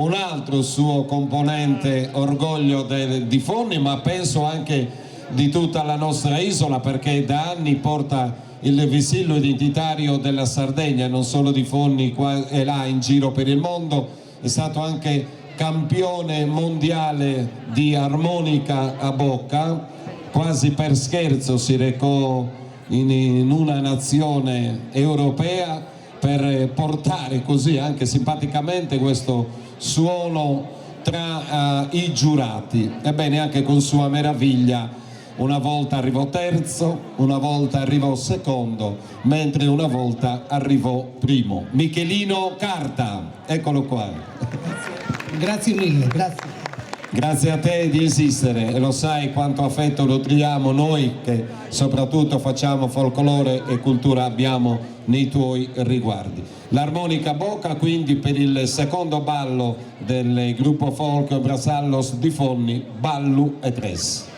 Un altro suo componente orgoglio di Fonni, ma penso anche di tutta la nostra isola, perché da anni porta il visillo identitario della Sardegna, non solo di Fonni qua e là in giro per il mondo. È stato anche campione mondiale di armonica a bocca, quasi per scherzo si recò in una nazione europea per portare così anche simpaticamente questo suono tra i giurati. Ebbene, anche con sua meraviglia una volta arrivò terzo, una volta arrivò secondo, mentre una volta arrivò primo. Michelino Carta, eccolo qua. Grazie mille, grazie. Grazie a te di esistere, e lo sai quanto affetto nutriamo noi che soprattutto facciamo folklore e cultura abbiamo nei tuoi riguardi. L'armonica bocca quindi per il secondo ballo del gruppo folk Brasallos di Fonni, Ballu e Tres.